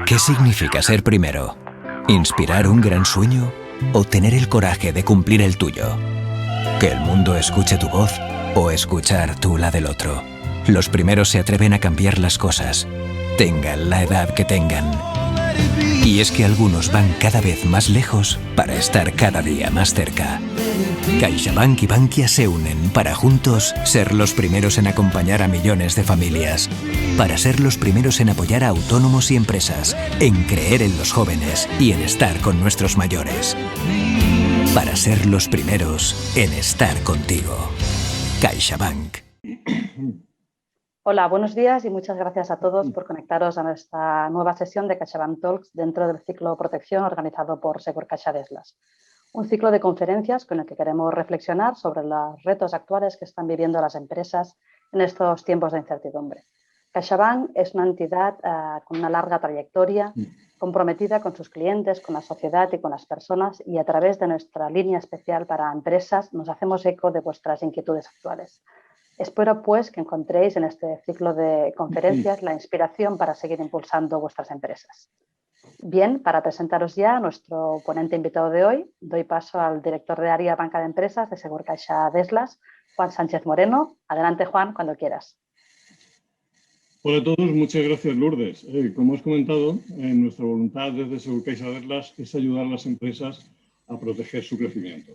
¿Qué significa ser primero? ¿Inspirar un gran sueño o tener el coraje de cumplir el tuyo? ¿Que el mundo escuche tu voz o escuchar tú la del otro? Los primeros se atreven a cambiar las cosas, tengan la edad que tengan. Y es que algunos van cada vez más lejos para estar cada día más cerca. CaixaBank y Bankia se unen para juntos ser los primeros en acompañar a millones de familias. Para ser los primeros en apoyar a autónomos y empresas, en creer en los jóvenes y en estar con nuestros mayores. Para ser los primeros en estar contigo. CaixaBank. Hola, buenos días y muchas gracias a todos por conectaros a nuestra nueva sesión de CaixaBank Talks dentro del ciclo Protección organizado por Segur Caixa Deslas. Un ciclo de conferencias con el que queremos reflexionar sobre los retos actuales que están viviendo las empresas en estos tiempos de incertidumbre. CaixaBank es una entidad con una larga trayectoria, comprometida con sus clientes, con la sociedad y con las personas, y a través de nuestra línea especial para empresas nos hacemos eco de vuestras inquietudes actuales. Espero, pues, que encontréis en este ciclo de conferencias la inspiración para seguir impulsando vuestras empresas. Bien, para presentaros ya a nuestro ponente invitado de hoy, doy paso al director de área Banca de Empresas de Segur Caixa Deslas, Juan Sánchez Moreno. Adelante, Juan, cuando quieras. Hola a todos, muchas gracias, Lourdes. Como has comentado, nuestra voluntad desde Segur Caixa Deslas es ayudar a las empresas a proteger su crecimiento.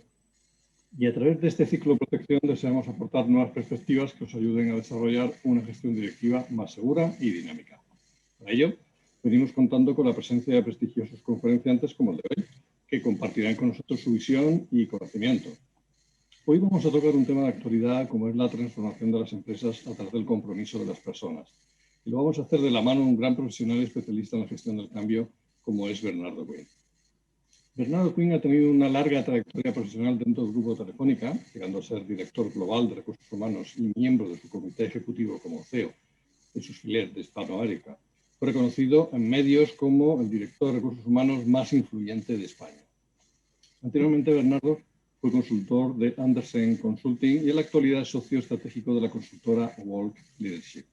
Y a través de este ciclo de protección deseamos aportar nuevas perspectivas que os ayuden a desarrollar una gestión directiva más segura y dinámica. Para ello, venimos contando con la presencia de prestigiosos conferenciantes como el de hoy, que compartirán con nosotros su visión y conocimiento. Hoy vamos a tocar un tema de actualidad como es la transformación de las empresas a través del compromiso de las personas. Y lo vamos a hacer de la mano de un gran profesional y especialista en la gestión del cambio como es Bernardo Quinn. Bernardo Quinn ha tenido una larga trayectoria profesional dentro del Grupo Telefónica, llegando a ser director global de recursos humanos y miembro de su comité ejecutivo como CEO de sus filiales de Hispanoamérica. Fue reconocido en medios como el director de recursos humanos más influyente de España. Anteriormente, Bernardo fue consultor de Andersen Consulting y en la actualidad es socio estratégico de la consultora Walk Leadership.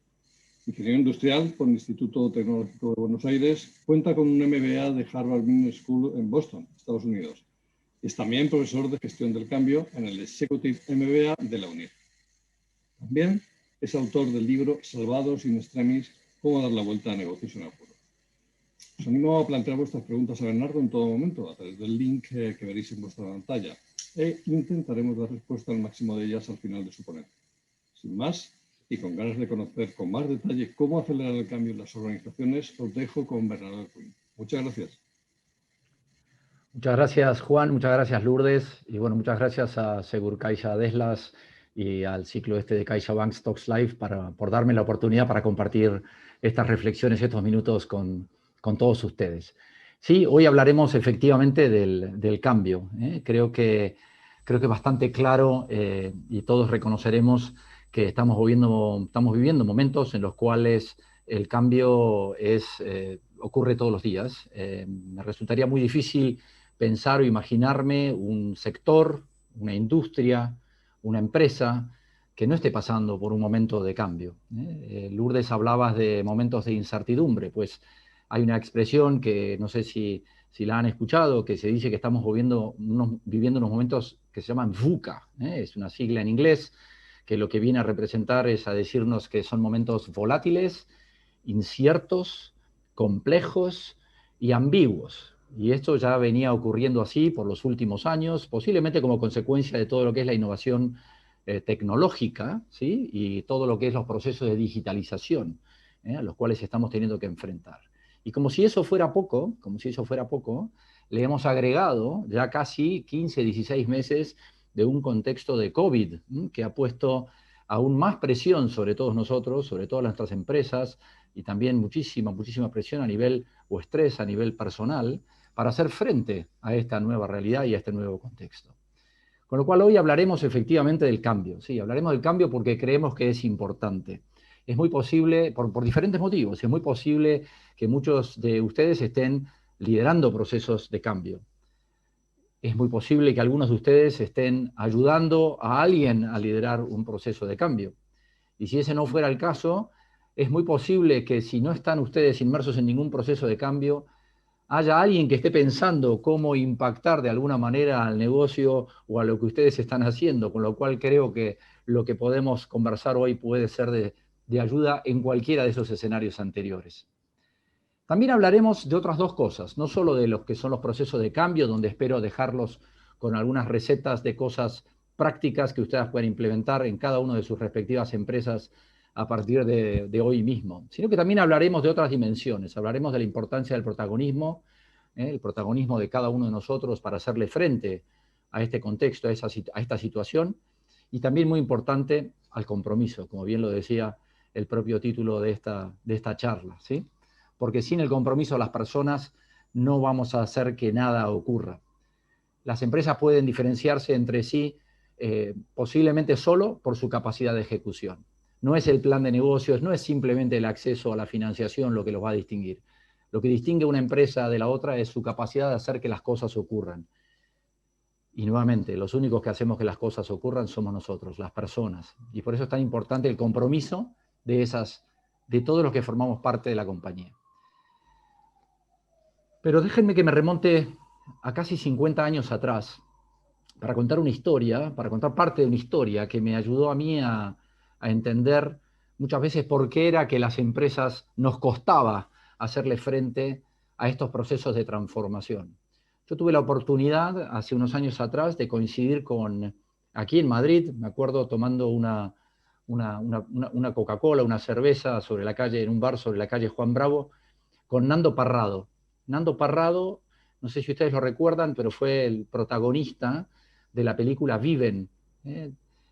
Ingeniero industrial por el Instituto Tecnológico de Buenos Aires, cuenta con un MBA de Harvard Business School en Boston, Estados Unidos. Es también profesor de gestión del cambio en el Executive MBA de la UNIR. También es autor del libro Salvados in Extremis, cómo dar la vuelta a negocios en apuro. Os animo a plantear vuestras preguntas a Bernardo en todo momento a través del link que veréis en vuestra pantalla e intentaremos dar respuesta al máximo de ellas al final de su ponencia. Sin más, y con ganas de conocer con más detalle cómo acelerar el cambio en las organizaciones, os dejo con Bernardo Quinn. Muchas gracias. Muchas gracias, Juan. Muchas gracias, Lourdes. Y bueno, muchas gracias a Segur Caixa Deslas y al ciclo de CaixaBank Talks Live por darme la oportunidad para compartir estas reflexiones, estos minutos con todos ustedes. Sí, hoy hablaremos efectivamente del cambio. Creo que es bastante claro y todos reconoceremos que estamos viviendo momentos en los cuales el cambio ocurre todos los días. Me resultaría muy difícil pensar o imaginarme un sector, una industria, una empresa que no esté pasando por un momento de cambio. Lourdes, hablabas de momentos de incertidumbre, pues hay una expresión que no sé si la han escuchado, que se dice que estamos viviendo unos momentos que se llaman VUCA, es una sigla en inglés, que lo que viene a representar es a decirnos que son momentos volátiles, inciertos, complejos y ambiguos. Y esto ya venía ocurriendo así por los últimos años, posiblemente como consecuencia de todo lo que es la innovación tecnológica, ¿sí? Y todo lo que es los procesos de digitalización, a los cuales estamos teniendo que enfrentar. Y como si eso fuera poco, le hemos agregado ya casi 15, 16 meses de un contexto de COVID, que ha puesto aún más presión sobre todos nosotros, sobre todas nuestras empresas, y también muchísima presión a nivel, o estrés a nivel personal, para hacer frente a esta nueva realidad y a este nuevo contexto. Con lo cual hoy hablaremos efectivamente del cambio. Sí, hablaremos del cambio porque creemos que es importante. Es muy posible, por diferentes motivos, es muy posible que muchos de ustedes estén liderando procesos de cambio. Es muy posible que algunos de ustedes estén ayudando a alguien a liderar un proceso de cambio. Y si ese no fuera el caso, es muy posible que si no están ustedes inmersos en ningún proceso de cambio, haya alguien que esté pensando cómo impactar de alguna manera al negocio o a lo que ustedes están haciendo, con lo cual creo que lo que podemos conversar hoy puede ser de ayuda en cualquiera de esos escenarios anteriores. También hablaremos de otras dos cosas, no solo de los que son los procesos de cambio, donde espero dejarlos con algunas recetas de cosas prácticas que ustedes pueden implementar en cada una de sus respectivas empresas a partir de hoy mismo, sino que también hablaremos de otras dimensiones, hablaremos de la importancia del protagonismo, el protagonismo de cada uno de nosotros para hacerle frente a este contexto, a esta situación, y también muy importante al compromiso, como bien lo decía el propio título de esta charla, ¿sí? Porque sin el compromiso de las personas no vamos a hacer que nada ocurra. Las empresas pueden diferenciarse entre sí posiblemente solo por su capacidad de ejecución. No es el plan de negocios, no es simplemente el acceso a la financiación lo que los va a distinguir. Lo que distingue una empresa de la otra es su capacidad de hacer que las cosas ocurran. Y nuevamente, los únicos que hacemos que las cosas ocurran somos nosotros, las personas. Y por eso es tan importante el compromiso de todos los que formamos parte de la compañía. Pero déjenme que me remonte a casi 50 años atrás para contar una historia, para contar parte de una historia que me ayudó a mí a entender muchas veces por qué era que las empresas nos costaba hacerle frente a estos procesos de transformación. Yo tuve la oportunidad hace unos años atrás de coincidir aquí en Madrid, me acuerdo tomando una Coca-Cola, una cerveza en un bar sobre la calle Juan Bravo, con Nando Parrado. Nando Parrado, no sé si ustedes lo recuerdan, pero fue el protagonista de la película Viven,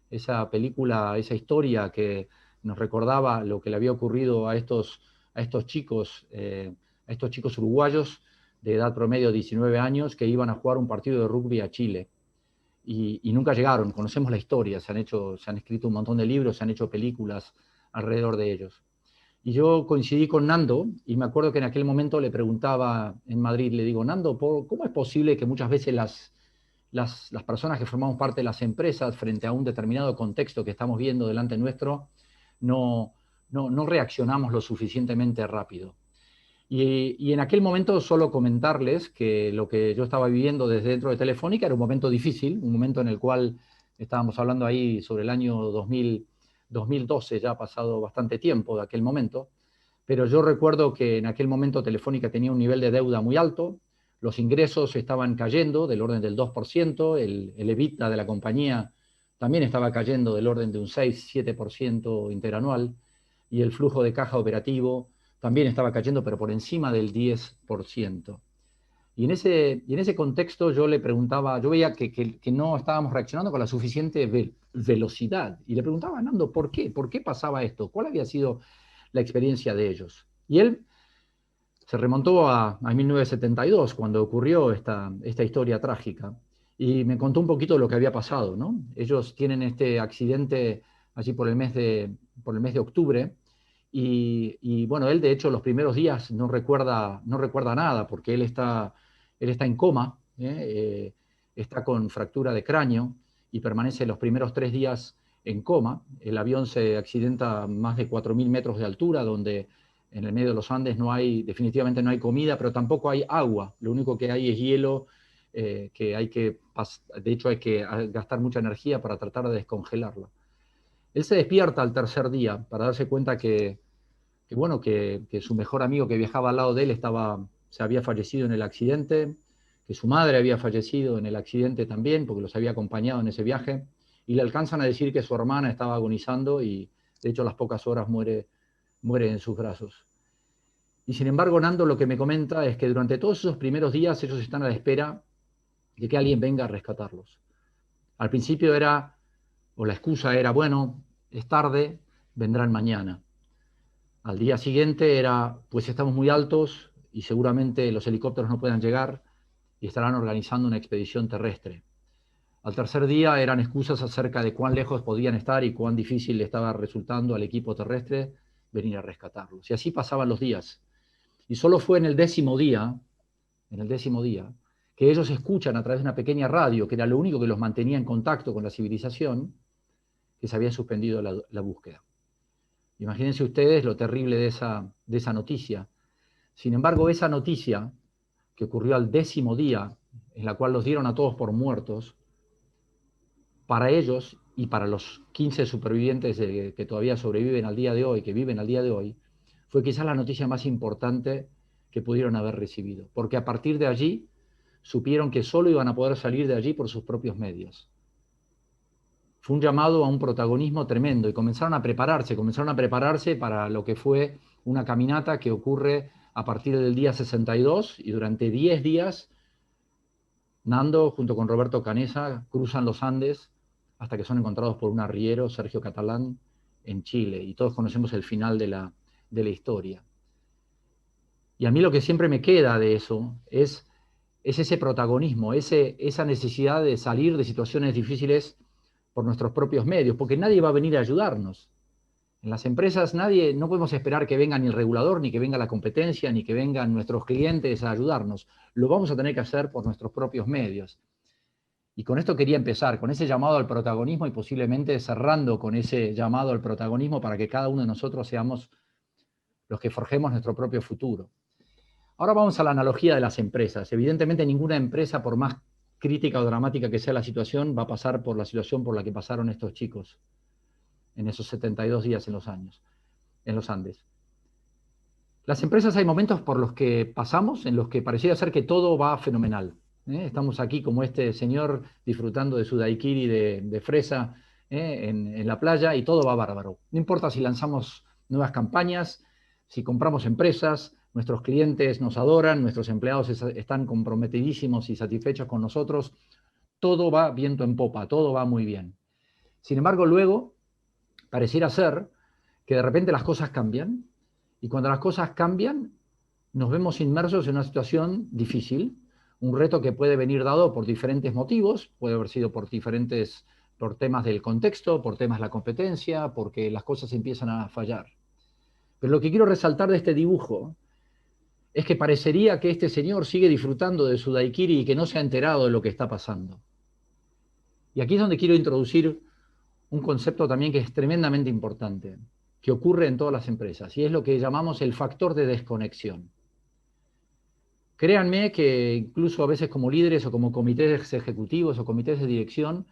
esa película, esa historia que nos recordaba lo que le había ocurrido a estos chicos uruguayos de edad promedio de 19 años que iban a jugar un partido de rugby a Chile y nunca llegaron. Conocemos la historia, se han escrito un montón de libros, se han hecho películas alrededor de ellos. Y yo coincidí con Nando y me acuerdo que en aquel momento le preguntaba en Madrid, le digo, Nando, ¿cómo es posible que muchas veces las personas que formamos parte de las empresas frente a un determinado contexto que estamos viendo delante nuestro no reaccionamos lo suficientemente rápido? Y en aquel momento solo comentarles que lo que yo estaba viviendo desde dentro de Telefónica era un momento difícil, un momento en el cual estábamos hablando ahí sobre el año 2012, ya ha pasado bastante tiempo de aquel momento, pero yo recuerdo que en aquel momento Telefónica tenía un nivel de deuda muy alto, los ingresos estaban cayendo del orden del 2%, el EBITDA de la compañía también estaba cayendo del orden de un 6-7% interanual, y el flujo de caja operativo también estaba cayendo, pero por encima del 10%. Y en ese contexto yo le preguntaba, yo veía que no estábamos reaccionando con la suficiente velocidad. Y le preguntaba a Nando, ¿por qué? ¿Por qué pasaba esto? ¿Cuál había sido la experiencia de ellos? Y él se remontó a 1972, cuando ocurrió esta historia trágica. Y me contó un poquito de lo que había pasado, ¿no? Ellos tienen este accidente allí por el mes de octubre. Y bueno, él de hecho los primeros días no recuerda nada, porque él está en coma, está con fractura de cráneo y permanece los primeros 3 días en coma. El avión se accidenta a más de 4.000 metros de altura, donde en el medio de los Andes definitivamente no hay comida, pero tampoco hay agua. Lo único que hay es hielo, de hecho hay que gastar mucha energía para tratar de descongelarla. Él se despierta al tercer día para darse cuenta que su mejor amigo que viajaba al lado de él se había fallecido en el accidente, que su madre había fallecido en el accidente también, porque los había acompañado en ese viaje, y le alcanzan a decir que su hermana estaba agonizando y de hecho a las pocas horas muere en sus brazos. Y sin embargo, Nando lo que me comenta es que durante todos esos primeros días ellos están a la espera de que alguien venga a rescatarlos. Al principio la excusa era, bueno, es tarde, vendrán mañana. Al día siguiente pues estamos muy altos y seguramente los helicópteros no puedan llegar y estarán organizando una expedición terrestre. Al tercer día eran excusas acerca de cuán lejos podían estar y cuán difícil le estaba resultando al equipo terrestre venir a rescatarlos. Y así pasaban los días. Y solo fue en el décimo día, que ellos escuchan a través de una pequeña radio, que era lo único que los mantenía en contacto con la civilización, que se había suspendido la búsqueda. Imagínense ustedes lo terrible de esa noticia. Sin embargo, esa noticia, que ocurrió al 10º día, en la cual los dieron a todos por muertos, para ellos y para los 15 supervivientes que todavía sobreviven al día de hoy, que viven al día de hoy, fue quizás la noticia más importante que pudieron haber recibido. Porque a partir de allí supieron que solo iban a poder salir de allí por sus propios medios. Fue un llamado a un protagonismo tremendo y comenzaron a prepararse para lo que fue una caminata que ocurre a partir del día 62 y durante 10 días Nando, junto con Roberto Canessa, cruzan los Andes hasta que son encontrados por un arriero, Sergio Catalán, en Chile. Y todos conocemos el final de la historia. Y a mí lo que siempre me queda de eso es ese protagonismo, esa necesidad de salir de situaciones difíciles por nuestros propios medios, porque nadie va a venir a ayudarnos. En las empresas no podemos esperar que venga ni el regulador, ni que venga la competencia, ni que vengan nuestros clientes a ayudarnos. Lo vamos a tener que hacer por nuestros propios medios. Y con esto quería empezar, con ese llamado al protagonismo y posiblemente cerrando con ese llamado al protagonismo para que cada uno de nosotros seamos los que forjemos nuestro propio futuro. Ahora vamos a la analogía de las empresas. Evidentemente ninguna empresa, por más crítica o dramática que sea la situación, va a pasar por la situación por la que pasaron estos chicos en esos 72 días en los Andes. Las empresas hay momentos por los que pasamos, en los que pareciera ser que todo va fenomenal. Estamos aquí como este señor disfrutando de su daiquiri de fresa en la playa y todo va bárbaro. No importa si lanzamos nuevas campañas, si compramos empresas, nuestros clientes nos adoran, nuestros empleados están comprometidísimos y satisfechos con nosotros, todo va viento en popa, todo va muy bien. Sin embargo, luego pareciera ser que de repente las cosas cambian y cuando las cosas cambian nos vemos inmersos en una situación difícil, un reto que puede venir dado por diferentes motivos, puede haber sido por temas del contexto, por temas de la competencia, porque las cosas empiezan a fallar. Pero lo que quiero resaltar de este dibujo es que parecería que este señor sigue disfrutando de su daiquiri y que no se ha enterado de lo que está pasando. Y aquí es donde quiero introducir un concepto también que es tremendamente importante, que ocurre en todas las empresas, y es lo que llamamos el factor de desconexión. Créanme que incluso a veces como líderes o como comités ejecutivos o comités de dirección,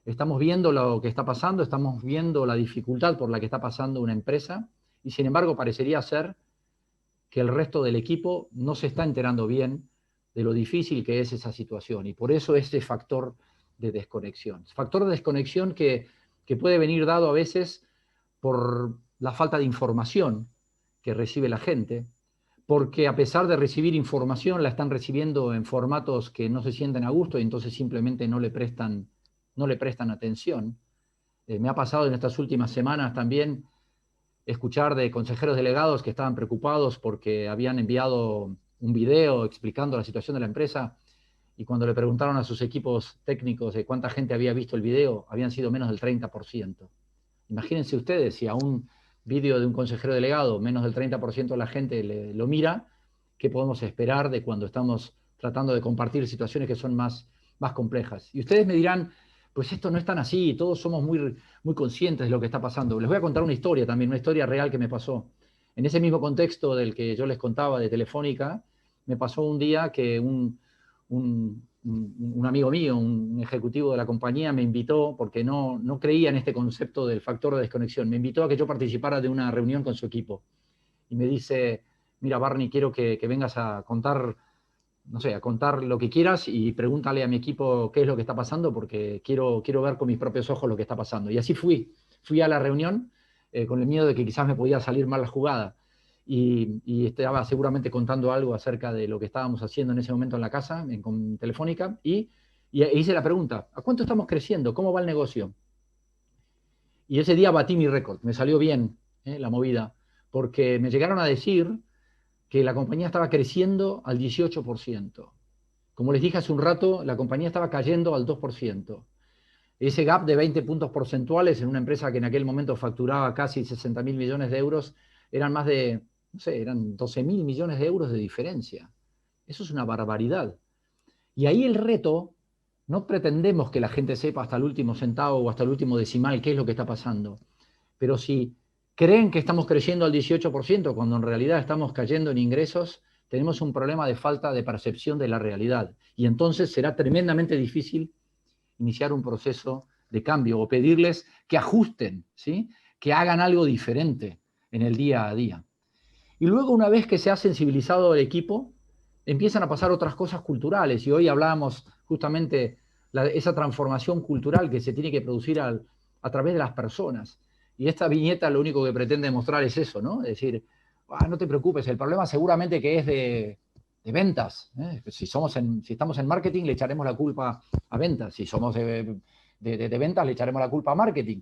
estamos viendo lo que está pasando, estamos viendo la dificultad por la que está pasando una empresa, y sin embargo parecería ser que el resto del equipo no se está enterando bien de lo difícil que es esa situación, y por eso ese factor de desconexión. Factor de desconexión que puede venir dado a veces por la falta de información que recibe la gente, porque a pesar de recibir información la están recibiendo en formatos que no se sienten a gusto y entonces simplemente no le prestan atención. Me ha pasado en estas últimas semanas también escuchar de consejeros delegados que estaban preocupados porque habían enviado un video explicando la situación de la empresa y cuando le preguntaron a sus equipos técnicos de cuánta gente había visto el video, habían sido menos del 30%. Imagínense ustedes, si a un vídeo de un consejero delegado menos del 30% de la gente lo mira, ¿qué podemos esperar de cuando estamos tratando de compartir situaciones que son más complejas? Y ustedes me dirán, pues esto no es tan así, todos somos muy, muy conscientes de lo que está pasando. Les voy a contar una historia también, una historia real que me pasó. En ese mismo contexto del que yo les contaba de Telefónica, me pasó un día que un amigo mío, un ejecutivo de la compañía, me invitó, porque no creía en este concepto del factor de desconexión, me invitó a que yo participara de una reunión con su equipo. Y me dice, mira Barney, quiero que vengas a contar, no sé, a contar lo que quieras y pregúntale a mi equipo qué es lo que está pasando, porque quiero ver con mis propios ojos lo que está pasando. Y así fui a la reunión con el miedo de que quizás me podía salir mal la jugada. Y estaba seguramente contando algo acerca de lo que estábamos haciendo en ese momento en la casa, con Telefónica, y hice la pregunta, ¿a cuánto estamos creciendo? ¿Cómo va el negocio? Y ese día batí mi récord, me salió bien la movida, porque me llegaron a decir que la compañía estaba creciendo al 18%. Como les dije hace un rato, la compañía estaba cayendo al 2%. Ese gap de 20 puntos porcentuales en una empresa que en aquel momento facturaba casi 60.000 millones de euros, eran más de, no sé, eran 12.000 millones de euros de diferencia. Eso es una barbaridad. Y ahí el reto, no pretendemos que la gente sepa hasta el último centavo o hasta el último decimal qué es lo que está pasando. Pero si creen que estamos creciendo al 18% cuando en realidad estamos cayendo en ingresos, tenemos un problema de falta de percepción de la realidad. Y entonces será tremendamente difícil iniciar un proceso de cambio o pedirles que ajusten, ¿sí? Que hagan algo diferente en el día a día. Y luego, una vez que se ha sensibilizado el equipo, empiezan a pasar otras cosas culturales. Y hoy hablábamos justamente de esa transformación cultural que se tiene que producir a través de las personas. Y esta viñeta lo único que pretende mostrar es eso, ¿no? Es decir, no te preocupes, el problema seguramente que es de ventas. Si estamos en marketing, le echaremos la culpa a ventas. Si somos de ventas, le echaremos la culpa a marketing.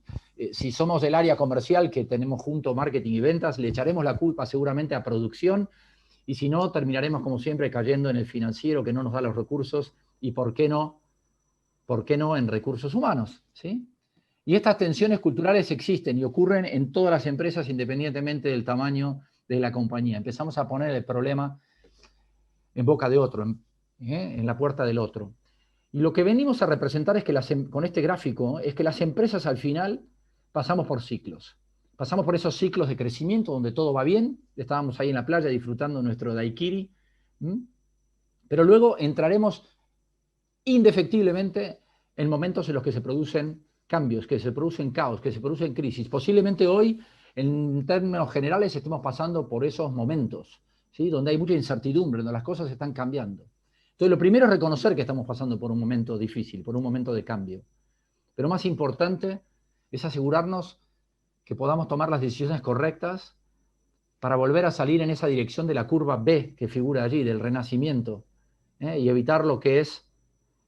Si somos del área comercial, que tenemos junto marketing y ventas, le echaremos la culpa seguramente a producción. Y si no, terminaremos como siempre cayendo en el financiero que no nos da los recursos y ¿por qué no en recursos humanos? ¿Sí? Y estas tensiones culturales existen y ocurren en todas las empresas independientemente del tamaño de la compañía. Empezamos a poner el problema en boca de otro, en la puerta del otro. Y lo que venimos a representar es que con este gráfico es que las empresas al final pasamos por ciclos. Pasamos por esos ciclos de crecimiento donde todo va bien. Estábamos ahí en la playa disfrutando nuestro daiquiri. Pero luego entraremos indefectiblemente en momentos en los que se producen cambios, que se producen caos, que se producen crisis. Posiblemente hoy, en términos generales, estemos pasando por esos momentos, ¿sí? Donde hay mucha incertidumbre, donde las cosas están cambiando. Entonces, lo primero es reconocer que estamos pasando por un momento difícil, por un momento de cambio. Pero más importante es asegurarnos que podamos tomar las decisiones correctas para volver a salir en esa dirección de la curva B que figura allí, del renacimiento, y evitar lo que es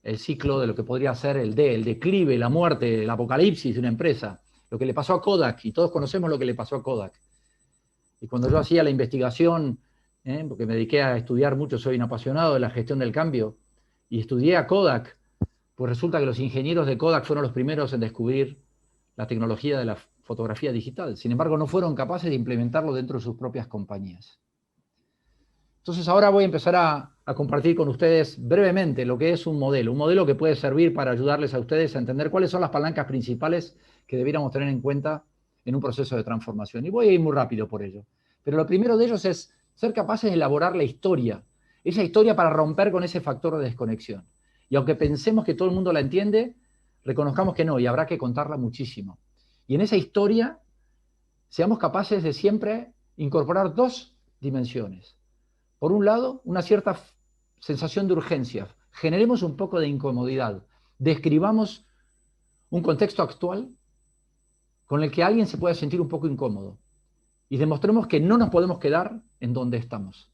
el ciclo de lo que podría ser el declive, la muerte, el apocalipsis de una empresa. Lo que le pasó a Kodak, y todos conocemos lo que le pasó a Kodak. Y cuando yo hacía la investigación, porque me dediqué a estudiar mucho, soy un apasionado de la gestión del cambio, y estudié a Kodak, pues resulta que los ingenieros de Kodak fueron los primeros en descubrir la tecnología de la fotografía digital. Sin embargo, no fueron capaces de implementarlo dentro de sus propias compañías. Entonces ahora voy a empezar a compartir con ustedes brevemente lo que es un modelo que puede servir para ayudarles a ustedes a entender cuáles son las palancas principales que debiéramos tener en cuenta en un proceso de transformación. Y voy a ir muy rápido por ello. Pero lo primero de ellos es ser capaces de elaborar la historia, esa historia para romper con ese factor de desconexión. Y aunque pensemos que todo el mundo la entiende, reconozcamos que no, y habrá que contarla muchísimo. Y en esa historia, seamos capaces de siempre incorporar dos dimensiones. Por un lado, una cierta sensación de urgencia. Generemos un poco de incomodidad. Describamos un contexto actual con el que alguien se pueda sentir un poco incómodo. Y demostremos que no nos podemos quedar en donde estamos.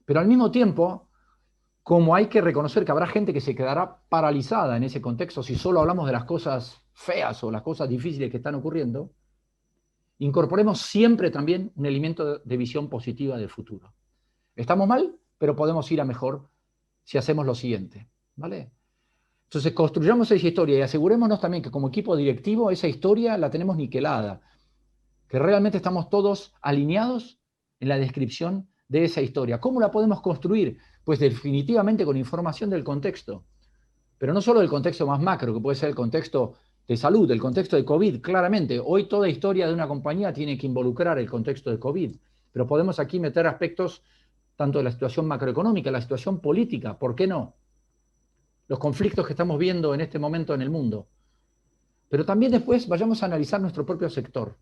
Pero al mismo tiempo, como hay que reconocer que habrá gente que se quedará paralizada en ese contexto si solo hablamos de las cosas feas o las cosas difíciles que están ocurriendo, incorporemos siempre también un elemento de visión positiva del futuro. Estamos mal, pero podemos ir a mejor si hacemos lo siguiente, ¿vale? Entonces construyamos esa historia y asegurémonos también que como equipo directivo esa historia la tenemos niquelada, que realmente estamos todos alineados en la descripción de esa historia. ¿Cómo la podemos construir? Pues definitivamente con información del contexto, pero no solo del contexto más macro, que puede ser el contexto de salud, el contexto de COVID, claramente. Hoy toda historia de una compañía tiene que involucrar el contexto de COVID, pero podemos aquí meter aspectos tanto de la situación macroeconómica, la situación política, ¿por qué no? Los conflictos que estamos viendo en este momento en el mundo. Pero también después vayamos a analizar nuestro propio sector.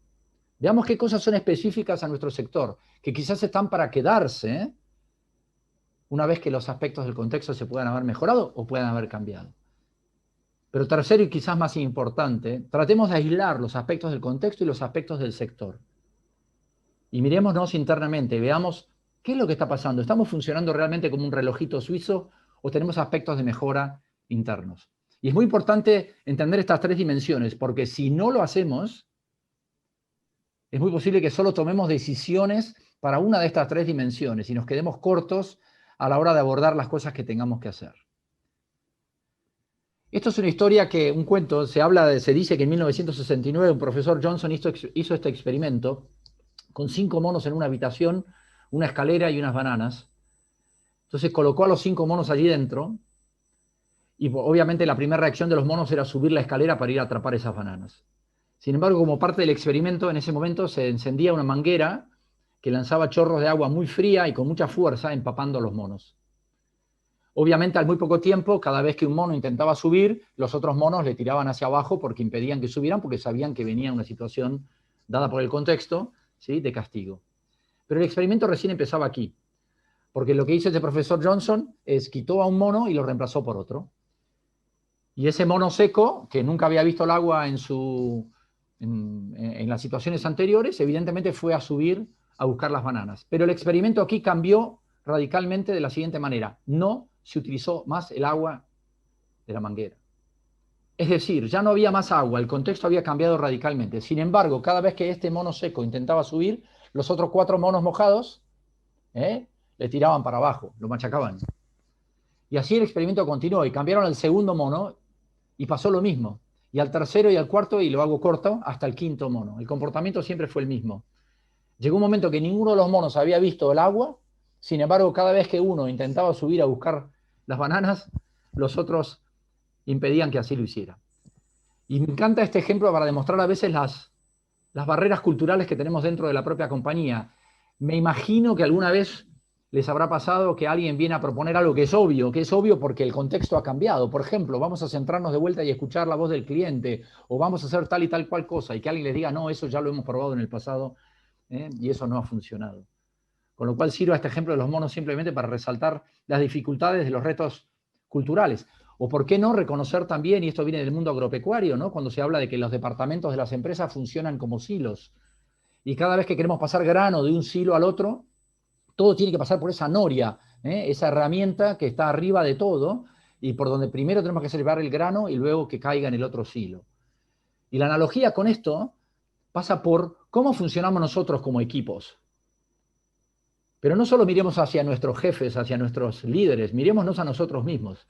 Veamos qué cosas son específicas a nuestro sector, que quizás están para quedarse, una vez que los aspectos del contexto se puedan haber mejorado o puedan haber cambiado. Pero tercero y quizás más importante, tratemos de aislar los aspectos del contexto y los aspectos del sector. Y mirémonos internamente, veamos qué es lo que está pasando. ¿Estamos funcionando realmente como un relojito suizo o tenemos aspectos de mejora internos? Y es muy importante entender estas tres dimensiones, porque si no lo hacemos, es muy posible que solo tomemos decisiones para una de estas tres dimensiones y nos quedemos cortos a la hora de abordar las cosas que tengamos que hacer. Esto es una historia un cuento, se dice que en 1969 un profesor Johnson hizo este experimento con 5 monos en una habitación, una escalera y unas bananas. Entonces colocó a los 5 monos allí dentro y obviamente la primera reacción de los monos era subir la escalera para ir a atrapar esas bananas. Sin embargo, como parte del experimento, en ese momento se encendía una manguera que lanzaba chorros de agua muy fría y con mucha fuerza, empapando a los monos. Obviamente, al muy poco tiempo, cada vez que un mono intentaba subir, los otros monos le tiraban hacia abajo porque impedían que subieran, porque sabían que venía una situación, dada por el contexto, ¿sí?, de castigo. Pero el experimento recién empezaba aquí, porque lo que hizo este profesor Johnson es quitó a un mono y lo reemplazó por otro. Y ese mono seco, que nunca había visto el agua en las situaciones anteriores, evidentemente fue a subir a buscar las bananas. Pero el experimento aquí cambió radicalmente de la siguiente manera. No se utilizó más el agua de la manguera. Es decir, ya no había más agua, el contexto había cambiado radicalmente. Sin embargo, cada vez que este mono seco intentaba subir, los otros 4 monos mojados le tiraban para abajo, lo machacaban. Y así el experimento continuó y cambiaron al segundo mono y pasó lo mismo. Y al tercero y al cuarto, y lo hago corto, hasta el quinto mono. El comportamiento siempre fue el mismo. Llegó un momento que ninguno de los monos había visto el agua, sin embargo, cada vez que uno intentaba subir a buscar las bananas, los otros impedían que así lo hiciera. Y me encanta este ejemplo para demostrar a veces las barreras culturales que tenemos dentro de la propia compañía. Me imagino que alguna vez les habrá pasado que alguien viene a proponer algo que es obvio porque el contexto ha cambiado. Por ejemplo, vamos a centrarnos de vuelta y escuchar la voz del cliente, o vamos a hacer tal y tal cual cosa, y que alguien les diga, no, eso ya lo hemos probado en el pasado, y eso no ha funcionado. Con lo cual sirve este ejemplo de los monos simplemente para resaltar las dificultades de los retos culturales. O por qué no reconocer también, y esto viene del mundo agropecuario, ¿no?, cuando se habla de que los departamentos de las empresas funcionan como silos. Y cada vez que queremos pasar grano de un silo al otro, todo tiene que pasar por esa noria, esa herramienta que está arriba de todo, y por donde primero tenemos que llevar el grano y luego que caiga en el otro silo. Y la analogía con esto pasa por cómo funcionamos nosotros como equipos. Pero no solo miremos hacia nuestros jefes, hacia nuestros líderes, mirémonos a nosotros mismos.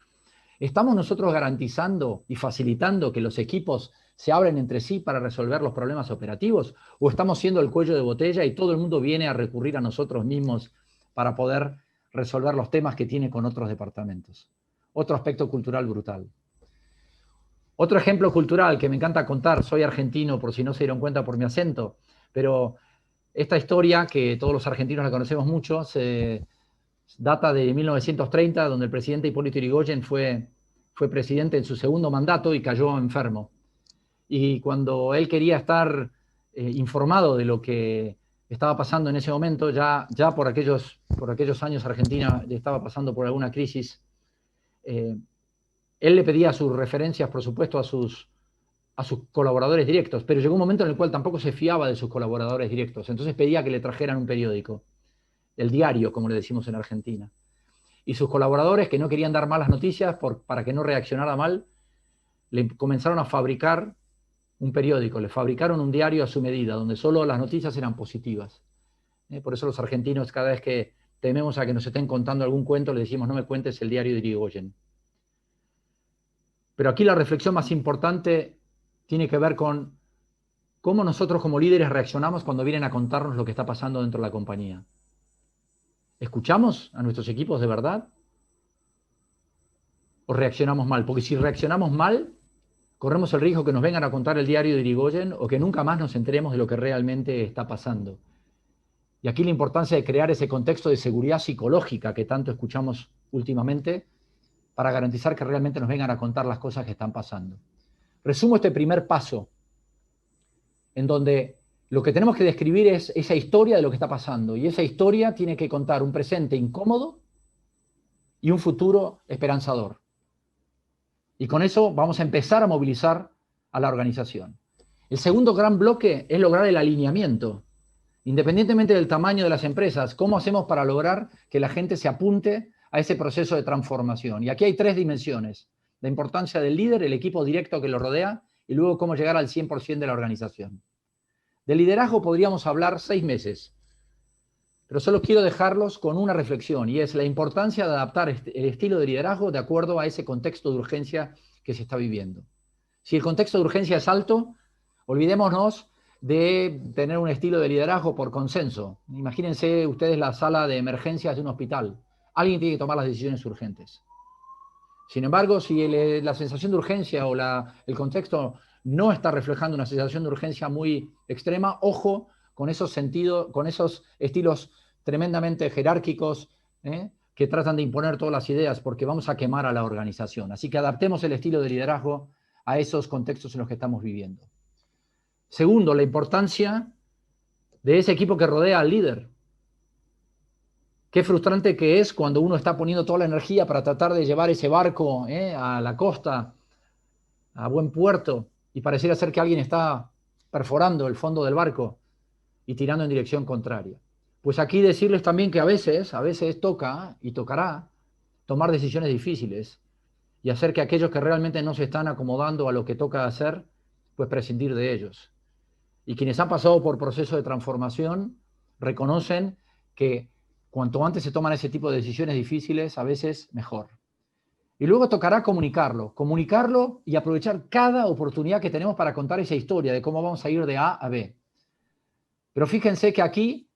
¿Estamos nosotros garantizando y facilitando que los equipos se abren entre sí para resolver los problemas operativos? ¿O estamos siendo el cuello de botella y todo el mundo viene a recurrir a nosotros mismos para poder resolver los temas que tiene con otros departamentos? Otro aspecto cultural brutal. Otro ejemplo cultural que me encanta contar, soy argentino por si no se dieron cuenta por mi acento, pero esta historia, que todos los argentinos la conocemos mucho, se data de 1930, donde el presidente Hipólito Yrigoyen fue presidente en su segundo mandato y cayó enfermo. Y cuando él quería estar informado de lo que estaba pasando en ese momento, ya por aquellos años Argentina estaba pasando por alguna crisis, él le pedía sus referencias, por supuesto, a sus colaboradores directos, pero llegó un momento en el cual tampoco se fiaba de sus colaboradores directos, entonces pedía que le trajeran un periódico, el diario, como le decimos en Argentina. Y sus colaboradores, que no querían dar malas noticias para que no reaccionara mal, le comenzaron a fabricar un periódico, le fabricaron un diario a su medida, donde solo las noticias eran positivas. Por eso los argentinos, cada vez que tememos a que nos estén contando algún cuento, le decimos, no me cuentes el diario de Yrigoyen. Pero aquí la reflexión más importante tiene que ver con cómo nosotros como líderes reaccionamos cuando vienen a contarnos lo que está pasando dentro de la compañía. ¿Escuchamos a nuestros equipos de verdad? ¿O reaccionamos mal? Porque si reaccionamos mal, corremos el riesgo que nos vengan a contar el diario de Yrigoyen o que nunca más nos enteremos de lo que realmente está pasando. Y aquí la importancia de crear ese contexto de seguridad psicológica que tanto escuchamos últimamente para garantizar que realmente nos vengan a contar las cosas que están pasando. Resumo este primer paso, en donde lo que tenemos que describir es esa historia de lo que está pasando, y esa historia tiene que contar un presente incómodo y un futuro esperanzador. Y con eso vamos a empezar a movilizar a la organización. El segundo gran bloque es lograr el alineamiento. Independientemente del tamaño de las empresas, ¿cómo hacemos para lograr que la gente se apunte a ese proceso de transformación? Y aquí hay 3 dimensiones: la importancia del líder, el equipo directo que lo rodea, y luego cómo llegar al 100% de la organización. De liderazgo podríamos hablar 6 meses, pero solo quiero dejarlos con una reflexión, y es la importancia de adaptar el estilo de liderazgo de acuerdo a ese contexto de urgencia que se está viviendo. Si el contexto de urgencia es alto, olvidémonos de tener un estilo de liderazgo por consenso. Imagínense ustedes la sala de emergencias de un hospital. Alguien tiene que tomar las decisiones urgentes. Sin embargo, si la sensación de urgencia o el contexto no está reflejando una sensación de urgencia muy extrema. Ojo con esos estilos tremendamente jerárquicos, que tratan de imponer todas las ideas, porque vamos a quemar a la organización. Así que adaptemos el estilo de liderazgo a esos contextos en los que estamos viviendo. Segundo, la importancia de ese equipo que rodea al líder. Qué frustrante que es cuando uno está poniendo toda la energía para tratar de llevar ese barco a la costa, a buen puerto, y pareciera ser que alguien está perforando el fondo del barco y tirando en dirección contraria. Pues aquí decirles también que a veces toca y tocará tomar decisiones difíciles y hacer que aquellos que realmente no se están acomodando a lo que toca hacer, pues prescindir de ellos. Y quienes han pasado por procesos de transformación reconocen que cuanto antes se toman ese tipo de decisiones difíciles, a veces mejor. Y luego tocará comunicarlo y aprovechar cada oportunidad que tenemos para contar esa historia de cómo vamos a ir de A a B. Pero fíjense que aquí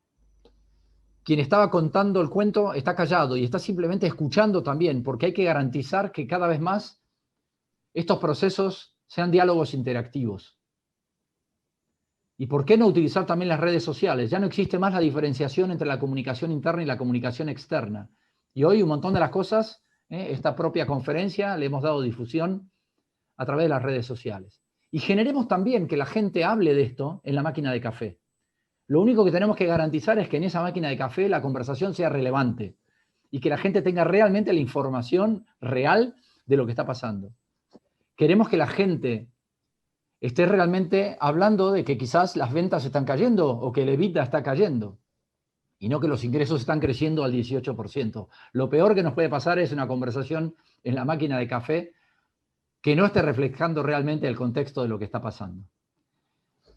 quien estaba contando el cuento está callado y está simplemente escuchando también, porque hay que garantizar que cada vez más estos procesos sean diálogos interactivos. ¿Y por qué no utilizar también las redes sociales? Ya no existe más la diferenciación entre la comunicación interna y la comunicación externa. Y hoy un montón de las cosas, esta propia conferencia, le hemos dado difusión a través de las redes sociales. Y generemos también que la gente hable de esto en la máquina de café. Lo único que tenemos que garantizar es que en esa máquina de café la conversación sea relevante y que la gente tenga realmente la información real de lo que está pasando. Queremos que la gente esté realmente hablando de que quizás las ventas están cayendo o que el EBITDA está cayendo y no que los ingresos están creciendo al 18%. Lo peor que nos puede pasar es una conversación en la máquina de café que no esté reflejando realmente el contexto de lo que está pasando.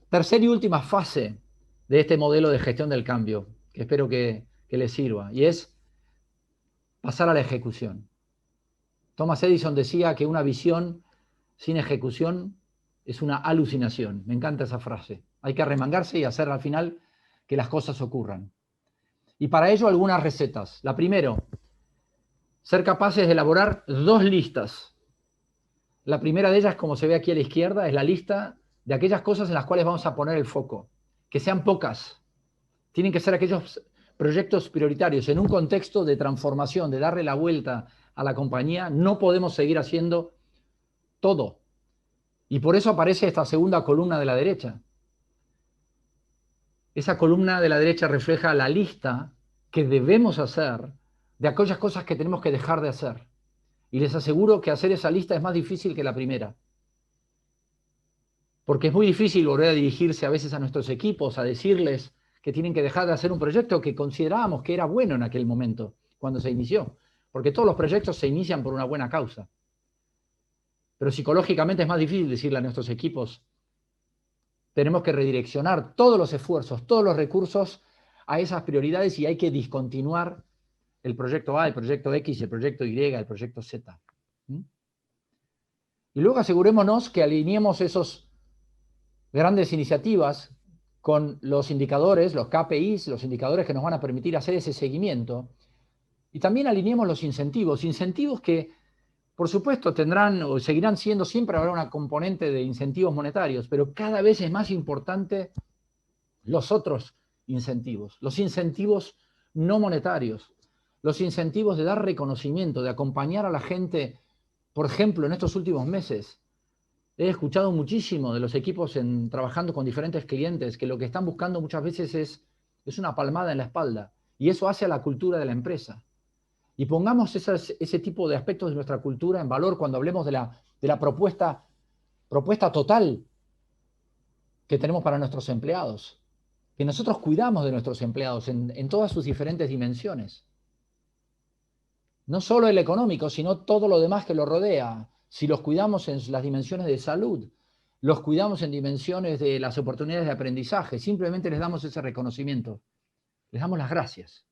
Tercera y última fase de este modelo de gestión del cambio, que espero que les sirva, y es pasar a la ejecución. Thomas Edison decía que una visión sin ejecución es una alucinación. Me encanta esa frase. Hay que arremangarse y hacer al final que las cosas ocurran. Y para ello algunas recetas. La primera, ser capaces de elaborar 2 listas. La primera de ellas, como se ve aquí a la izquierda, es la lista de aquellas cosas en las cuales vamos a poner el foco. Que sean pocas. Tienen que ser aquellos proyectos prioritarios. En un contexto de transformación, de darle la vuelta a la compañía, no podemos seguir haciendo todo. Y por eso aparece esta segunda columna de la derecha. Esa columna de la derecha refleja la lista que debemos hacer de aquellas cosas que tenemos que dejar de hacer. Y les aseguro que hacer esa lista es más difícil que la primera. Porque es muy difícil volver a dirigirse a veces a nuestros equipos, a decirles que tienen que dejar de hacer un proyecto que considerábamos que era bueno en aquel momento, cuando se inició. Porque todos los proyectos se inician por una buena causa. Pero psicológicamente es más difícil decirle a nuestros equipos, tenemos que redireccionar todos los esfuerzos, todos los recursos a esas prioridades y hay que discontinuar el proyecto A, el proyecto X, el proyecto Y, el proyecto Z. Y luego asegurémonos que alineemos esas grandes iniciativas con los indicadores, los KPIs, los indicadores que nos van a permitir hacer ese seguimiento. Y también alineemos los incentivos que por supuesto tendrán o seguirán siendo, siempre habrá una componente de incentivos monetarios, pero cada vez es más importante los otros incentivos, los incentivos no monetarios, los incentivos de dar reconocimiento, de acompañar a la gente. Por ejemplo, en estos últimos meses he escuchado muchísimo de los equipos trabajando con diferentes clientes que lo que están buscando muchas veces es una palmada en la espalda, y eso hace a la cultura de la empresa. Y pongamos ese tipo de aspectos de nuestra cultura en valor cuando hablemos de la propuesta total que tenemos para nuestros empleados. Que nosotros cuidamos de nuestros empleados en todas sus diferentes dimensiones. No solo el económico, sino todo lo demás que lo rodea. Si los cuidamos en las dimensiones de salud, los cuidamos en dimensiones de las oportunidades de aprendizaje, simplemente les damos ese reconocimiento. Les damos las gracias.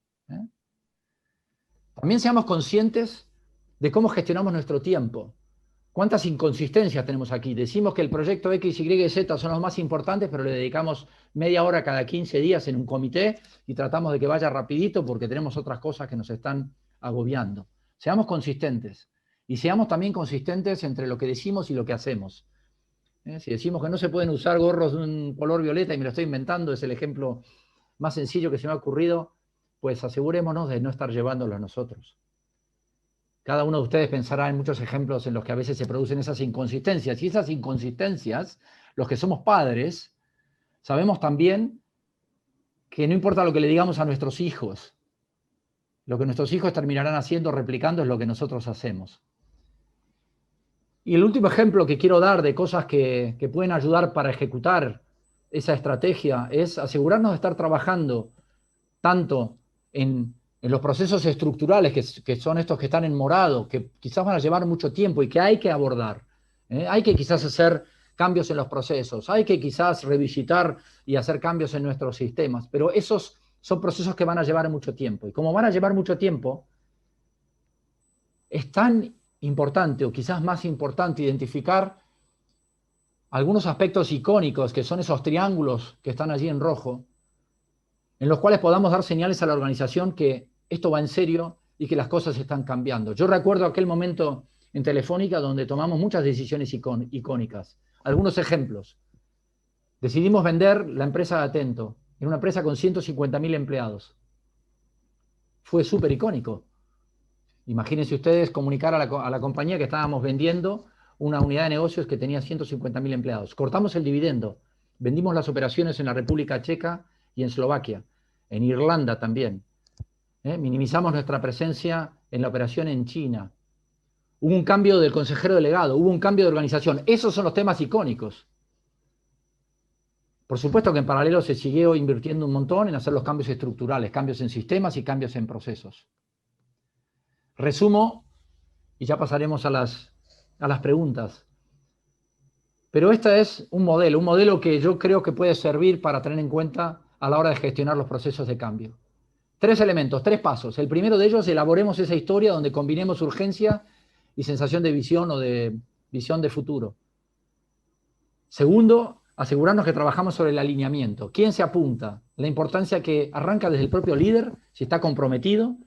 También seamos conscientes de cómo gestionamos nuestro tiempo. ¿Cuántas inconsistencias tenemos aquí? Decimos que el proyecto X, Y y Z son los más importantes, pero le dedicamos media hora cada 15 días en un comité y tratamos de que vaya rapidito porque tenemos otras cosas que nos están agobiando. Seamos consistentes. Y seamos también consistentes entre lo que decimos y lo que hacemos. Si decimos que no se pueden usar gorros de un color violeta, y me lo estoy inventando, es el ejemplo más sencillo que se me ha ocurrido, pues asegurémonos de no estar llevándolo a nosotros. Cada uno de ustedes pensará en muchos ejemplos en los que a veces se producen esas inconsistencias. Y esas inconsistencias, los que somos padres, sabemos también que no importa lo que le digamos a nuestros hijos, lo que nuestros hijos terminarán haciendo, replicando, es lo que nosotros hacemos. Y el último ejemplo que quiero dar de cosas que pueden ayudar para ejecutar esa estrategia es asegurarnos de estar trabajando tanto en los procesos estructurales, que son estos que están en morado, que quizás van a llevar mucho tiempo y que hay que abordar. Hay que quizás hacer cambios en los procesos, hay que quizás revisitar y hacer cambios en nuestros sistemas, pero esos son procesos que van a llevar mucho tiempo. Y como van a llevar mucho tiempo, es tan importante, o quizás más importante, identificar algunos aspectos icónicos, que son esos triángulos que están allí en rojo, en los cuales podamos dar señales a la organización que esto va en serio y que las cosas están cambiando. Yo recuerdo aquel momento en Telefónica donde tomamos muchas decisiones icónicas. Algunos ejemplos. Decidimos vender la empresa de Atento. Era una empresa con 150.000 empleados. Fue súper icónico. Imagínense ustedes comunicar a la compañía que estábamos vendiendo una unidad de negocios que tenía 150.000 empleados. Cortamos el dividendo. Vendimos las operaciones en la República Checa y en Eslovaquia, en Irlanda también. Minimizamos nuestra presencia en la operación en China. Hubo un cambio del consejero delegado, hubo un cambio de organización. Esos son los temas icónicos. Por supuesto que en paralelo se siguió invirtiendo un montón en hacer los cambios estructurales, cambios en sistemas y cambios en procesos. Resumo, y ya pasaremos a las preguntas. Pero este es un modelo que yo creo que puede servir para tener en cuenta a la hora de gestionar los procesos de cambio. 3 elementos, 3 pasos. El primero de ellos, elaboremos esa historia donde combinemos urgencia y sensación de visión o de visión de futuro. Segundo, asegurarnos que trabajamos sobre el alineamiento. ¿Quién se apunta? La importancia que arranca desde el propio líder, si está comprometido,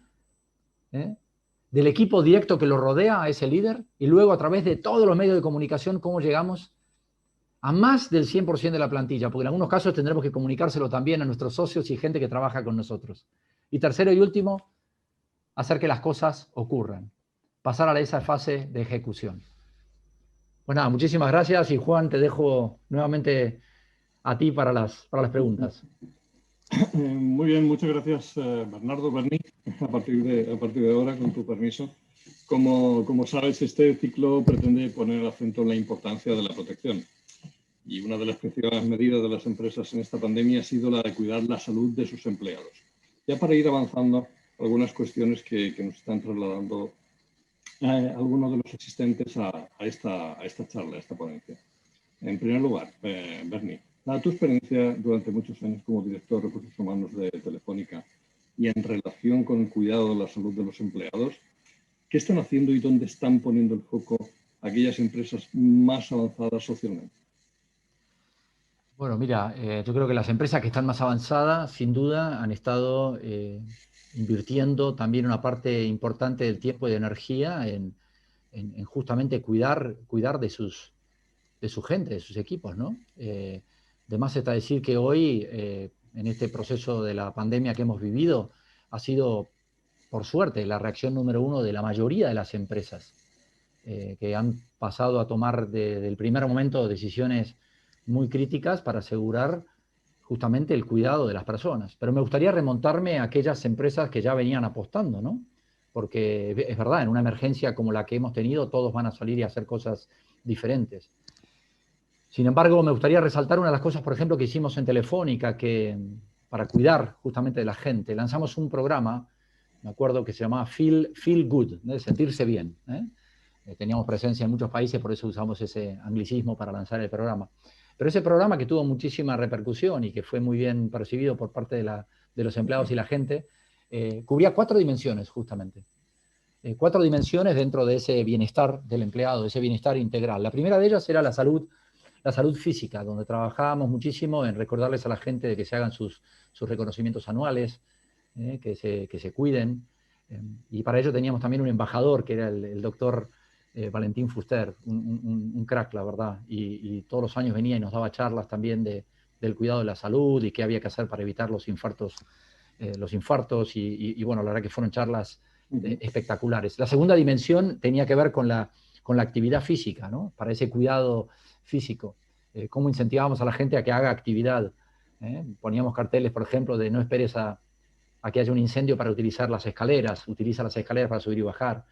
del equipo directo que lo rodea a ese líder, y luego a través de todos los medios de comunicación, cómo llegamos a más del 100% de la plantilla, porque en algunos casos tendremos que comunicárselo también a nuestros socios y gente que trabaja con nosotros. Y tercero y último, hacer que las cosas ocurran, pasar a esa fase de ejecución. Pues nada, muchísimas gracias, y Juan, te dejo nuevamente a ti para las preguntas. Muy bien, muchas gracias, Bernardo, Berni. A partir de ahora, con tu permiso. Como sabes, este ciclo pretende poner el acento en la importancia de la protección. Y una de las principales medidas de las empresas en esta pandemia ha sido la de cuidar la salud de sus empleados. Ya para ir avanzando, algunas cuestiones que nos están trasladando algunos de los asistentes a esta charla, a esta ponencia. En primer lugar, Berni, dada tu experiencia durante muchos años como director de recursos humanos de Telefónica y en relación con el cuidado de la salud de los empleados, ¿qué están haciendo y dónde están poniendo el foco aquellas empresas más avanzadas socialmente? Bueno, mira, yo creo que las empresas que están más avanzadas, sin duda, han estado invirtiendo también una parte importante del tiempo y de energía en justamente cuidar de su gente, de sus equipos, ¿no? De más está decir que hoy, en este proceso de la pandemia que hemos vivido, ha sido, por suerte, la reacción número 1 de la mayoría de las empresas, que han pasado a tomar del primer momento decisiones muy críticas para asegurar justamente el cuidado de las personas. Pero me gustaría remontarme a aquellas empresas que ya venían apostando, ¿no? Porque es verdad, en una emergencia como la que hemos tenido, todos van a salir y hacer cosas diferentes. Sin embargo, me gustaría resaltar una de las cosas, por ejemplo, que hicimos en Telefónica, que para cuidar justamente de la gente, lanzamos un programa, me acuerdo, que se llamaba Feel Good, de sentirse bien. Teníamos presencia en muchos países, por eso usamos ese anglicismo para lanzar el programa. Pero ese programa, que tuvo muchísima repercusión y que fue muy bien percibido por parte de los empleados y la gente, cubría 4 dimensiones justamente. 4 dimensiones dentro de ese bienestar del empleado, ese bienestar integral. La primera de ellas era la salud física, donde trabajábamos muchísimo en recordarles a la gente de que se hagan sus reconocimientos anuales, que se cuiden. Y para ello teníamos también un embajador, que era el doctor Valentín Fuster, un crack, la verdad, y todos los años venía y nos daba charlas también del cuidado de la salud y qué había que hacer para evitar los infartos, y bueno, la verdad que fueron charlas espectaculares. La segunda dimensión tenía que ver con la actividad física, ¿no? Para ese cuidado físico. Cómo incentivábamos a la gente a que haga actividad. Poníamos carteles, por ejemplo, de no esperes a que haya un incendio para utilizar las escaleras, utiliza las escaleras para subir y bajar.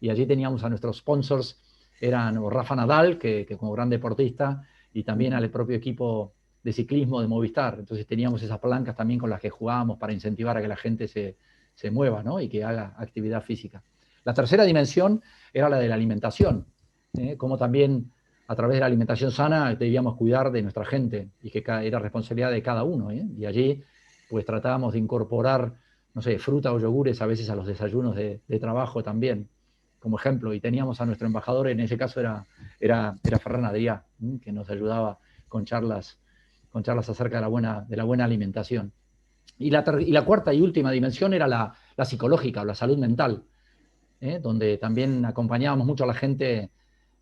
Y allí teníamos a nuestros sponsors, eran Rafa Nadal, que como gran deportista, y también al propio equipo de ciclismo de Movistar. Entonces teníamos esas palancas también con las que jugábamos para incentivar a que la gente se mueva, ¿no? Y que haga actividad física. La tercera dimensión era la de la alimentación, como también a través de la alimentación sana debíamos cuidar de nuestra gente y que era responsabilidad de cada uno. Y allí pues tratábamos de incorporar, no sé, fruta o yogures a veces a los desayunos de trabajo también, como ejemplo. Y teníamos a nuestro embajador, en ese caso era Ferran Adrià, que nos ayudaba con charlas acerca de la buena alimentación. Y la cuarta y última dimensión era la psicológica o la salud mental, donde también acompañábamos mucho a la gente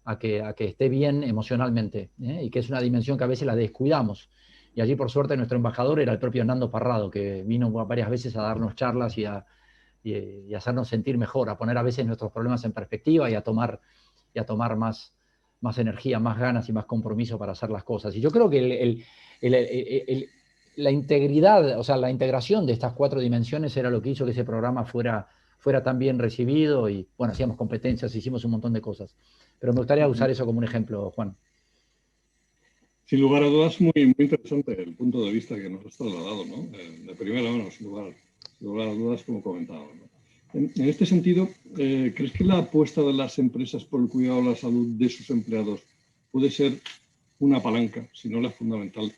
a que esté bien emocionalmente, y que es una dimensión que a veces la descuidamos. Y allí, por suerte, nuestro embajador era el propio Hernando Parrado, que vino varias veces a darnos charlas y hacernos sentir mejor, a poner a veces nuestros problemas en perspectiva y a tomar más energía, más ganas y más compromiso para hacer las cosas. Y yo creo que la integridad, o sea, la integración de estas cuatro dimensiones era lo que hizo que ese programa fuera tan bien recibido. Y bueno, hacíamos competencias, hicimos un montón de cosas. Pero me gustaría usar eso como un ejemplo, Juan. Sin lugar a dudas, muy interesante el punto de vista que nos has trasladado, ¿no? De primera mano, sin lugar a dudas, como comentaba, ¿no? En este sentido, ¿crees que la apuesta de las empresas por el cuidado de la salud de sus empleados puede ser una palanca, si no la fundamental,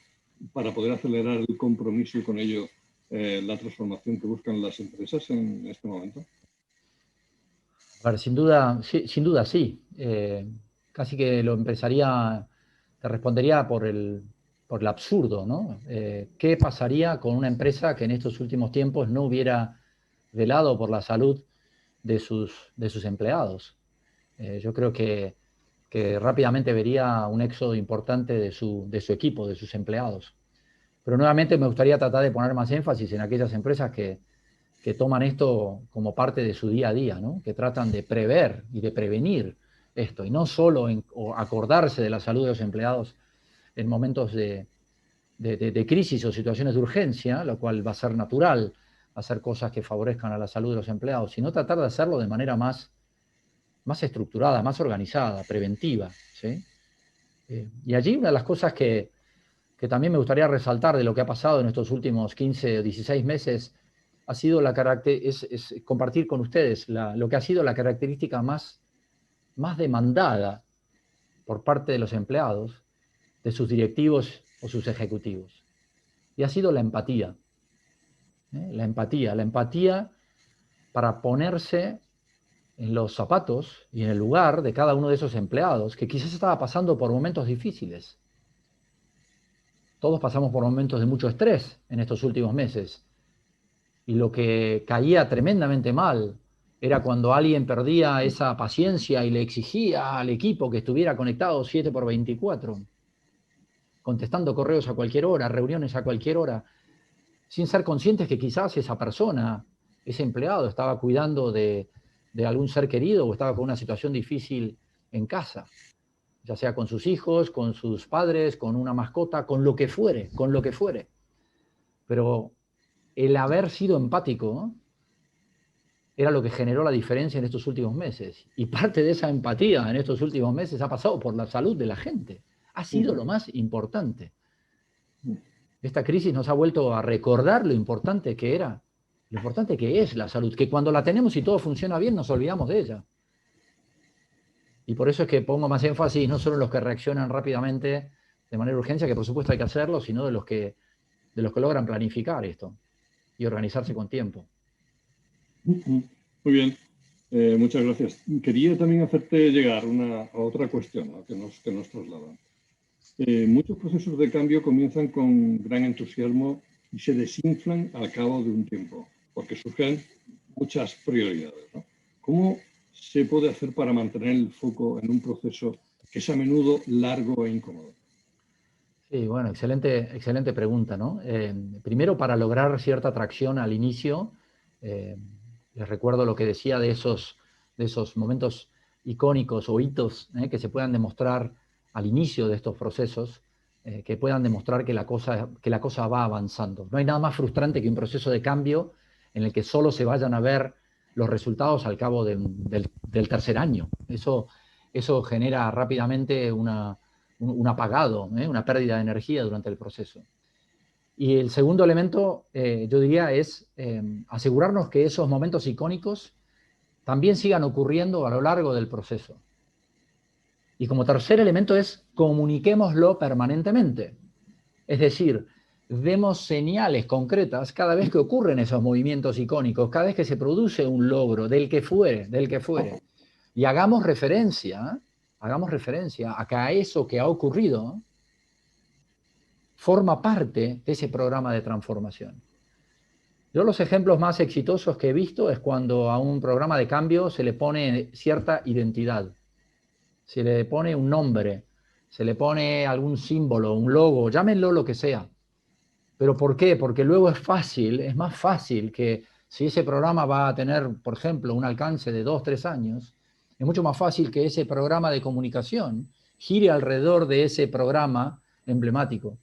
para poder acelerar el compromiso y con ello la transformación que buscan las empresas en este momento? A ver, sin duda sí. Casi que lo empezaría, te respondería por el absurdo, ¿no? ¿Qué pasaría con una empresa que en estos últimos tiempos no hubiera velado por la salud de sus empleados? Yo creo que rápidamente vería un éxodo importante de su equipo, de sus empleados. Pero nuevamente me gustaría tratar de poner más énfasis en aquellas empresas que toman esto como parte de su día a día, ¿no? Que tratan de prever y de prevenir esto, y no solo acordarse de la salud de los empleados en momentos de crisis o situaciones de urgencia, lo cual va a ser natural, hacer cosas que favorezcan a la salud de los empleados, sino tratar de hacerlo de manera más estructurada, más organizada, preventiva, ¿sí? Y allí una de las cosas que también me gustaría resaltar de lo que ha pasado en estos últimos 15 o 16 meses ha sido es compartir con ustedes lo que ha sido la característica más demandada por parte de los empleados, de sus directivos o sus ejecutivos. Y ha sido la empatía. La empatía para ponerse en los zapatos y en el lugar de cada uno de esos empleados que quizás estaba pasando por momentos difíciles. Todos pasamos por momentos de mucho estrés en estos últimos meses. Y lo que caía tremendamente mal era cuando alguien perdía esa paciencia y le exigía al equipo que estuviera conectado 7x24, contestando correos a cualquier hora, reuniones a cualquier hora, sin ser conscientes que quizás esa persona, ese empleado, estaba cuidando de algún ser querido o estaba con una situación difícil en casa, ya sea con sus hijos, con sus padres, con una mascota, con lo que fuere. Pero el haber sido empático, ¿no?, era lo que generó la diferencia en estos últimos meses. Y parte de esa empatía en estos últimos meses ha pasado por la salud de la gente. Ha sido lo más importante. Esta crisis nos ha vuelto a recordar lo importante que era, lo importante que es la salud, que cuando la tenemos y todo funciona bien nos olvidamos de ella. Y por eso es que pongo más énfasis no solo en los que reaccionan rápidamente de manera urgente, que por supuesto hay que hacerlo, sino de los que logran planificar esto y organizarse con tiempo. Muy bien, muchas gracias. Quería también hacerte llegar a otra cuestión, ¿no?, que nos trasladan. Muchos procesos de cambio comienzan con gran entusiasmo y se desinflan al cabo de un tiempo, porque surgen muchas prioridades, ¿no? ¿Cómo se puede hacer para mantener el foco en un proceso que es a menudo largo e incómodo? Sí, bueno, excelente pregunta, ¿no? Primero, para lograr cierta atracción al inicio, les recuerdo lo que decía de esos momentos icónicos o hitos que se puedan demostrar al inicio de estos procesos, que puedan demostrar que la cosa va avanzando. No hay nada más frustrante que un proceso de cambio en el que solo se vayan a ver los resultados al cabo del tercer año. Eso genera rápidamente un apagado, una pérdida de energía durante el proceso. Y el segundo elemento, yo diría, es asegurarnos que esos momentos icónicos también sigan ocurriendo a lo largo del proceso. Y como tercer elemento es comuniquémoslo permanentemente. Es decir, demos señales concretas cada vez que ocurren esos movimientos icónicos, cada vez que se produce un logro, del que fuere, y hagamos referencia a que eso que ha ocurrido forma parte de ese programa de transformación. Yo los ejemplos más exitosos que he visto es cuando a un programa de cambio se le pone cierta identidad, se le pone un nombre, se le pone algún símbolo, un logo, llámenlo lo que sea. ¿Pero por qué? Porque luego es más fácil que si ese programa va a tener, por ejemplo, un alcance de 2 o 3 años, es mucho más fácil que ese programa de comunicación gire alrededor de ese programa emblemático.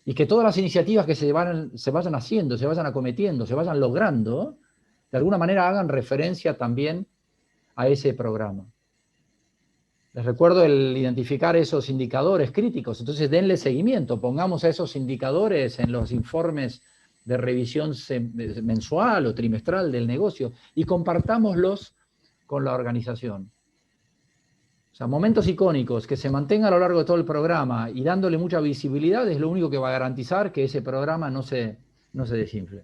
Y que todas las iniciativas que se vayan haciendo, se vayan acometiendo, se vayan logrando, de alguna manera hagan referencia también a ese programa. Les recuerdo el identificar esos indicadores críticos, entonces denle seguimiento, pongamos a esos indicadores en los informes de revisión mensual o trimestral del negocio y compartámoslos con la organización. O sea, momentos icónicos que se mantengan a lo largo de todo el programa y dándole mucha visibilidad es lo único que va a garantizar que ese programa no se desinfle.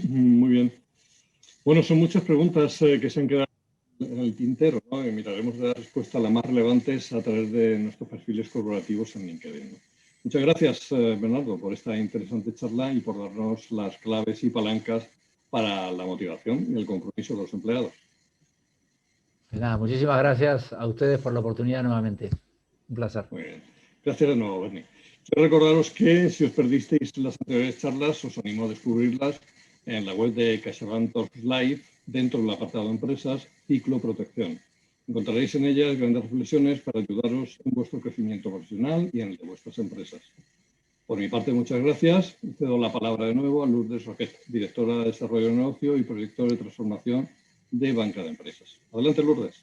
Muy bien. Bueno, son muchas preguntas que se han quedado en el tintero, ¿no? Y miraremos de dar respuesta a las más relevantes a través de nuestros perfiles corporativos en LinkedIn, ¿no? Muchas gracias, Bernardo, por esta interesante charla y por darnos las claves y palancas para la motivación y el compromiso de los empleados. Nada, muchísimas gracias a ustedes por la oportunidad nuevamente. Un placer. Muy bien. Gracias de nuevo, Bernie. Quiero recordaros que si os perdisteis las anteriores charlas, os animo a descubrirlas en la web de CaixaBank Talks Live, dentro del apartado Empresas, Ciclo Protección. Encontraréis en ellas grandes reflexiones para ayudaros en vuestro crecimiento profesional y en el de vuestras empresas. Por mi parte, muchas gracias. Cedo la palabra de nuevo a Lourdes Roquet, directora de Desarrollo de Negocio y Proyecto de Transformación de Banca de Empresas. Adelante, Lourdes.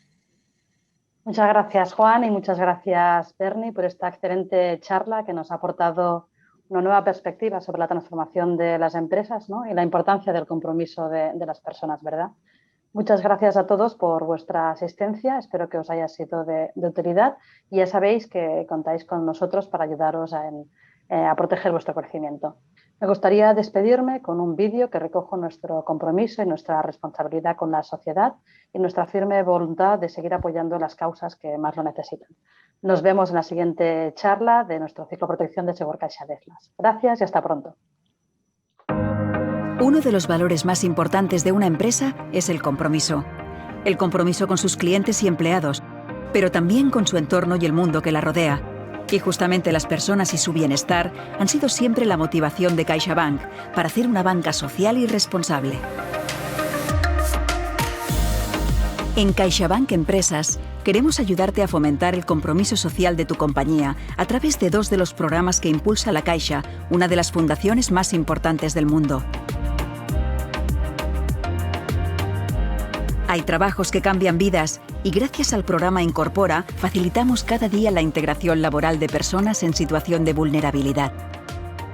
Muchas gracias, Juan, y muchas gracias, Bernie, por esta excelente charla que nos ha aportado una nueva perspectiva sobre la transformación de las empresas, ¿no? Y la importancia del compromiso de las personas, ¿verdad? Muchas gracias a todos por vuestra asistencia. Espero que os haya sido de utilidad y ya sabéis que contáis con nosotros para ayudaros a proteger vuestro crecimiento. Me gustaría despedirme con un vídeo que recoge nuestro compromiso y nuestra responsabilidad con la sociedad y nuestra firme voluntad de seguir apoyando las causas que más lo necesitan. Nos vemos en la siguiente charla de nuestro ciclo protección de Segur Caixa Deslas. Gracias y hasta pronto. Uno de los valores más importantes de una empresa es el compromiso. El compromiso con sus clientes y empleados, pero también con su entorno y el mundo que la rodea. Y justamente las personas y su bienestar han sido siempre la motivación de CaixaBank para hacer una banca social y responsable. En CaixaBank Empresas queremos ayudarte a fomentar el compromiso social de tu compañía a través de 2 de los programas que impulsa la Caixa, una de las fundaciones más importantes del mundo. Hay trabajos que cambian vidas y gracias al programa Incorpora facilitamos cada día la integración laboral de personas en situación de vulnerabilidad.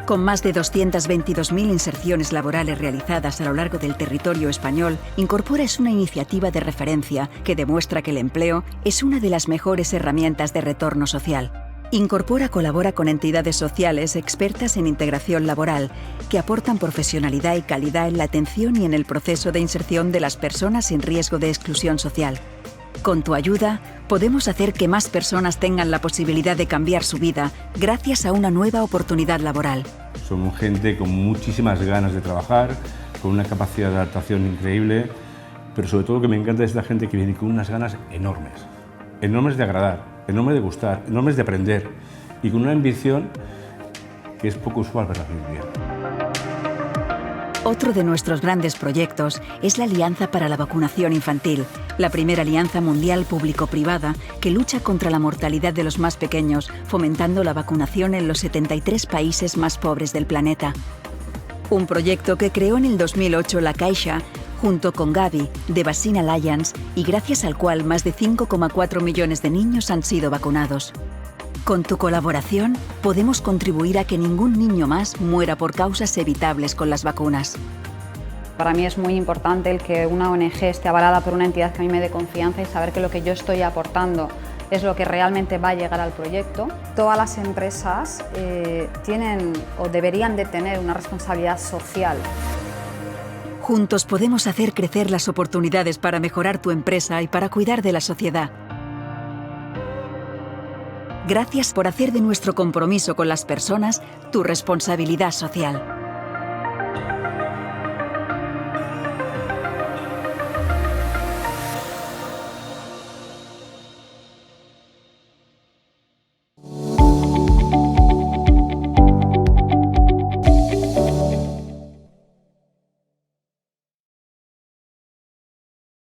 Con más de 222.000 inserciones laborales realizadas a lo largo del territorio español, Incorpora es una iniciativa de referencia que demuestra que el empleo es una de las mejores herramientas de retorno social. Incorpora colabora con entidades sociales expertas en integración laboral que aportan profesionalidad y calidad en la atención y en el proceso de inserción de las personas en riesgo de exclusión social. Con tu ayuda, podemos hacer que más personas tengan la posibilidad de cambiar su vida gracias a una nueva oportunidad laboral. Somos gente con muchísimas ganas de trabajar, con una capacidad de adaptación increíble, pero sobre todo lo que me encanta es la gente que viene con unas ganas enormes, enormes de agradar, enormes de gustar, enormes de aprender y con una ambición que es poco usual verla hoy en día. Otro de nuestros grandes proyectos es la Alianza para la Vacunación Infantil, la primera alianza mundial público-privada que lucha contra la mortalidad de los más pequeños, fomentando la vacunación en los 73 países más pobres del planeta. Un proyecto que creó en el 2008 la Caixa, junto con Gavi, de Vaccine Alliance, y gracias al cual más de 5,4 millones de niños han sido vacunados. Con tu colaboración, podemos contribuir a que ningún niño más muera por causas evitables con las vacunas. Para mí es muy importante el que una ONG esté avalada por una entidad que a mí me dé confianza y saber que lo que yo estoy aportando es lo que realmente va a llegar al proyecto. Todas las empresas tienen o deberían de tener una responsabilidad social. Juntos podemos hacer crecer las oportunidades para mejorar tu empresa y para cuidar de la sociedad. Gracias por hacer de nuestro compromiso con las personas tu responsabilidad social.